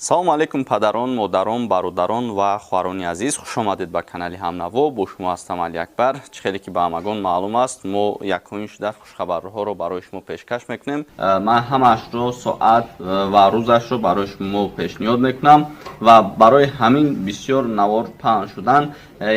салом алейкум падарон, модарон, бародарон ва хуҳарони азиз. Хуш омадед ба канали Ҳамнаво. Бо шумо ҳастам Али Акбар. Чӣ хеле ки ба ҳамагон маълум аст, мо якумин шуда хушхабарҳоро барои шумо пешкаш мекунем. Ман ҳамаашро соат ва рӯзашро барои шумо пешниҳод мекунам ва барои ҳамин бисёр навор паҳн шудан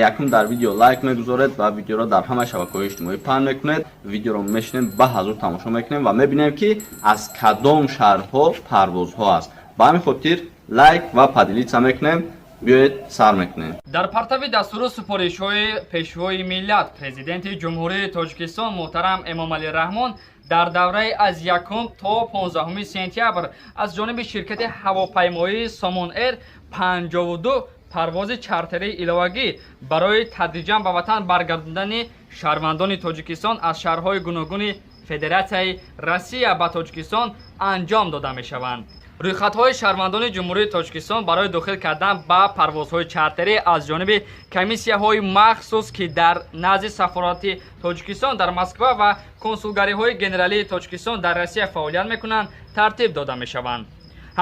якум дар видео лайк мегузоред ва видеоро дар ҳама шабакаҳои иҷтимоӣ паҳн мекунед. Видеоро мешинем ба ҳазур тамошо мекунем ва мебинем ки аз кадом шаҳрҳо парвозҳо аст. ба ҳамин хотир лайк ва падилица мекунем. биёед сар мекунем. дар партави дастуру супоришҳои пешвои миллат президенти ҷумҳурии Тоҷикистон муҳтарам Эмомалӣ Раҳмон дар давраи аз 1 то 15 сентябр аз ҷониби ширкати ҳавопаймоии Somon Air 52 парвози чартерии иловагӣ барои тадриҷан ба ватан баргардондани шаҳрвандони Тоҷикистон аз шаҳрҳои гуногуни Федератсияи Россия ба Тоҷикистон анҷом дода мешаванд. рӯйхатҳои шаҳрвандони ҷумҳурии Тоҷикистон барои дохил кардан ба парвозҳои чартерӣ аз ҷониби комиссияҳои махсус ки дар назди сафорати Тоҷикистон дар Москва ва консулгариҳои генералии Тоҷикистон дар Россия фаъолият мекунанд тартиб дода мешаванд.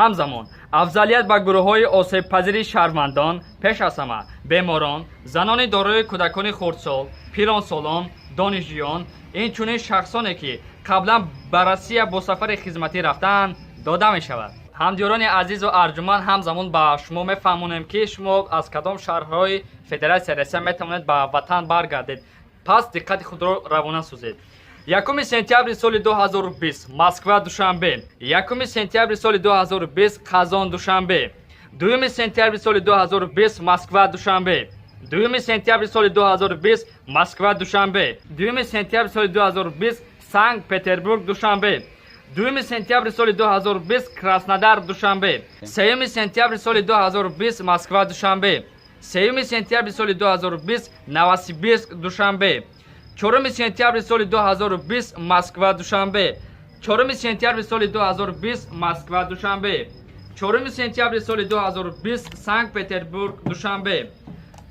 ҳамзамон афзалият ба гурӯҳҳои осебпазири шаҳрвандон, пеш аз ҳама беморон, занони дорои кӯдакони хурдсол, пиронсолон, донишҷӯён, инчунин шахсоне ки қаблан ба Россия бо сафари хизматӣ рафтаанд дода мешавад. ҳамдиёрони азизу арҷуманд, ҳамзамон ба шумо мефаҳмонем ки шумо аз кадом шаҳрҳои Федератсияи Россия метавонед ба ватан баргардед. пас диққати худро равона сӯзед. 1 сентябри соли 2020 Москва Душанбе. 1 сентябри соли 2020 Қазон Душанбе. 2 сентябри соли 2020 Москва Душанбе. 2 сентябри соли 2020 Москва Душанбе. 2 сентябри соли 2020 Санкт-Петербург Душанбе. 2 сентябри соли 2020 Краснодар Душанбе. 3 сентябри соли 2020 Москва Душанбе. 3 сентябри соли 2020 Новосибирск Душанбе. 4 сентябри соли 2020 Москва Душанбе. 4 сентябри соли 2020 Москва Душанбе. 4 сентябри соли 2020 Санкт-Петербург Душанбе.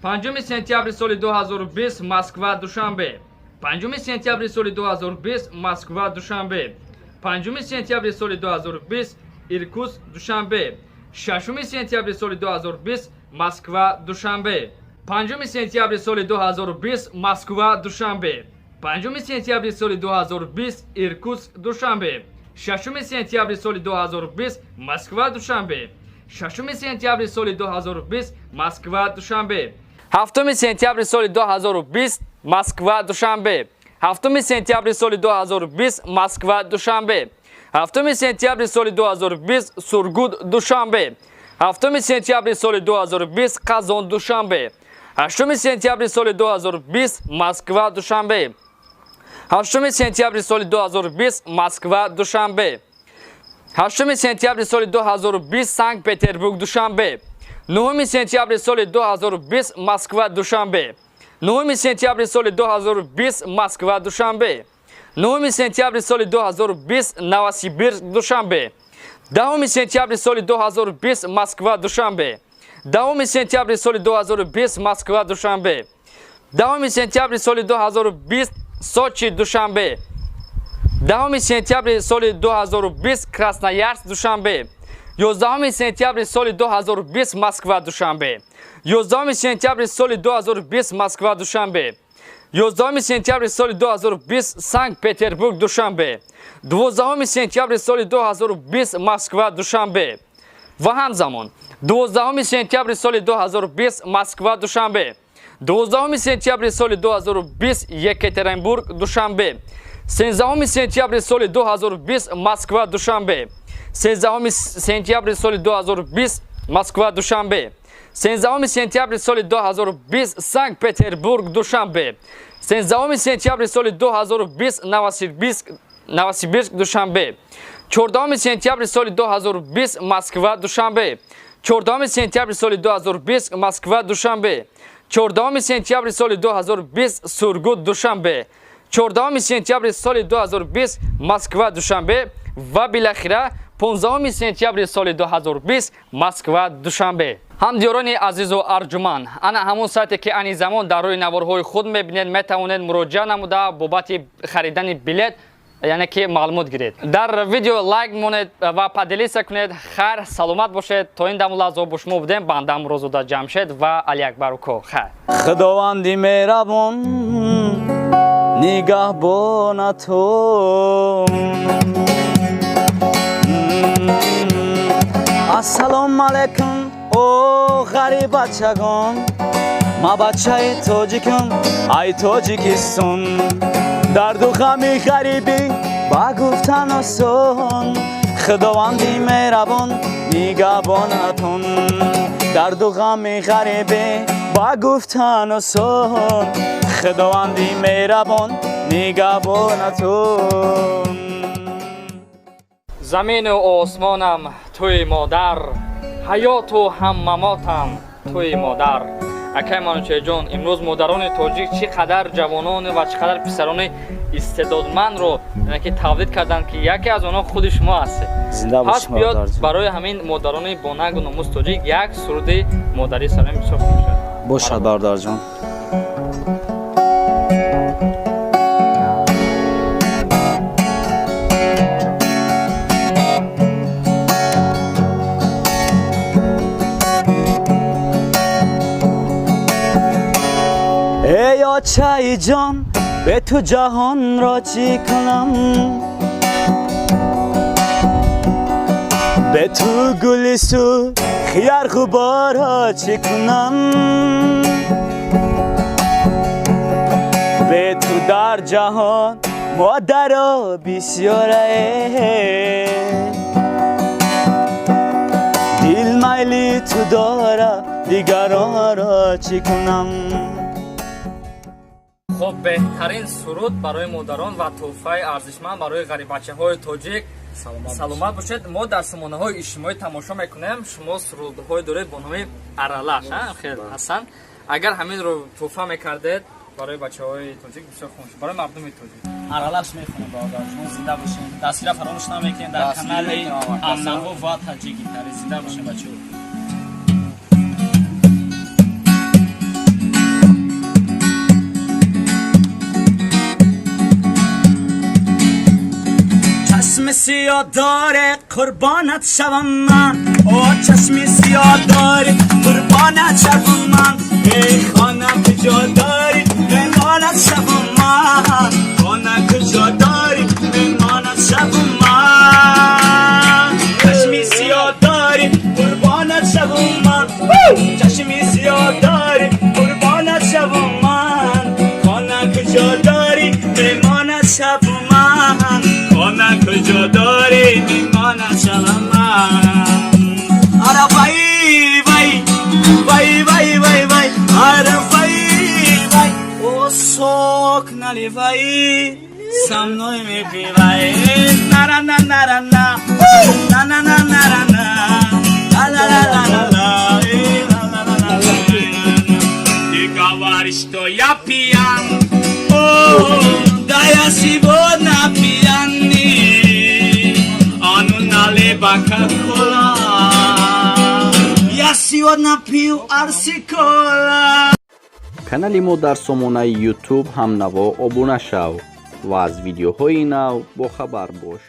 5 сентябри соли 2020 Москва Душанбе. 5 сентябри соли 2020 Москва Душанбе. 5 сентябри соли 2020 Иркутск Душанбе. 6 сентябри соли 2020 Москва Душанбе. 5 сентябри соли 2020 Москва Душанбе. 5 сентябри соли 2020 Иркутск Душанбе. 6 сентябри соли 2020 Москва Душанбе. 6 сентябри соли 2020 Москва Душанбе. 7 сентябри соли 2020 Москва Душанбе. 7 сентябри соли 2020 Москва Душанбе. 7 сентябри соли 2020 Сургут Душанбе. 7 сентябри соли 2020 Қазон Душанбе. 8 сентябри соли 2020 Москва Душанбе. 8 сентябри соли 2020 Москва Душанбе. 8 сентябри соли 2020 Санкт-Петербург Душанбе. 9 сентябри соли 2020 Москва Душанбе. 9 сентябри соли 2020 Москва Душанбе. 9 сентябри соли 2020 Новосибирск Душанбе. 10 сентябри соли 2020 Москва Душанбе. 10 сентябри соли 2020 Москва Душанбе. 10 сентябри соли 2020 Сочи Душанбе. 10 сентябри соли 2020 Красноярск Душанбе. 11 сентябри соли 2020 Москва Душанбе. 11 сентябри соли 2020 Москва Душанбе. 11 сентябри соли 2020 Санкт-Петербург Душанбе. 12 сентябри соли 2020 Москва Душанбе. ва ҳамзамон 12 сентябри соли 2020 Москва Душанбе. 12 сентябри соли 2020 Екатеринбург Душанбе. 13 сентябри соли 2020 Москва Душанбе. 13 сентябри соли 2020 Москва Душанбе. 13 сентябри соли 2020 Санкт-Петербург Душанбе. 13 сентябри соли 2020 Новосибирск Душанбе. 14 сентябри соли 2020 Москва Душанбе. 14 сентябри соли 2020 Москва Душанбе. 14 сентябри соли 2020 Сургут Душанбе. 14 сентябри соли 2020 Москва Душанбе ва билахира 15 сентябри соли 2020 Москва Душанбе. ҳамдиёрони азизу арҷуманд, ана ҳамон сайте ки ани замон дар рӯи наворҳои худ мебинед, метавонед муроҷиат намуда бобати харидани билет یعنی که معلومات گیرید. در ویدیو لایک مونید و پادلیسه کنید. خیر سلامت باشید. تا این دم لحظه با شما بودیم. بندم روزودا جمشید و علی اکبر اوکو. خیر. خداوندی مهربان نگهبان تو. السلام علیکم او غریب بچگان. ما بچه تاجیکم ای تاجیکستان. درد و غم غریبی با گفتن آسان. خداوندی مهربان نگهبانتون. درد و غم غریبی با گفتن آسان. خداوندی مهربان نگهبانتون. زمین و آسمانم توی مادر، حیات و هم مماتم توی مادر. اکای منوچه جان، امروز مادران تاجیک چقدر جوانان و چقدر پسران استعدادمند رو که تولید کردن که یکی از آنها خود شما هستید. پس بیاد برای همین مادران با ننگ و ناموس تاجیک یک سرود مادری سلام بسیار خوب شد. باشد برادر جان. ای آچه جان به تو جهان را چی کنم. به تو گلسو خیار غبارا چی کنم. به تو در جهان مادر بسیاره. دل میلی تو داره دیگران را چی کنم. خب بهترین سرود برای مادران و تحفه ارزشمند برای غریب بچه‌های تاجیک. سلامت باشید. ما در سامانه‌های اجتماعی تماشا میکنیم شما سرودهای دارید با نام ارالش. خیر حسن اگر همین رو تحفه میکردید برای بچه‌های تاجیک بسیار خوب میشه. برای مردم تاجیک ارالش میخونم برادر شما زنده باشین. تصویر فراموش نمیکنید در کانال همنوا و تاجیک گیتار. زنده باشین بچه‌ها. چشم سیاه داره قربانت شوم من. او چشم سیاه داره قربانت شوم من. ای خانه کجا داری مهمانت شوم من. خانه کجا داری مهمانت شوم من. چشم سیاه داری قربانت شوم من. چشم سیاه داری قربانت شوم من. خانه کجا داری مهمانت شوم من. خانه کجا داری میمانم شوم من. آره وای وای وای وای وای وای. آره وای وای او سوک نلی وای سمنوی میپی وای. نرا نا نرا نا نا نا نا نرا نا لا لا لا لا لا لا. Diga varisto ya pian. Oh daya si bona piani. Anu nale Coca-Cola. Ya si ona piu arsi-cola. کانال ما در سامانه یوتیوب همنوا ابونه شو و از ویدیوهای نو با خبر باش.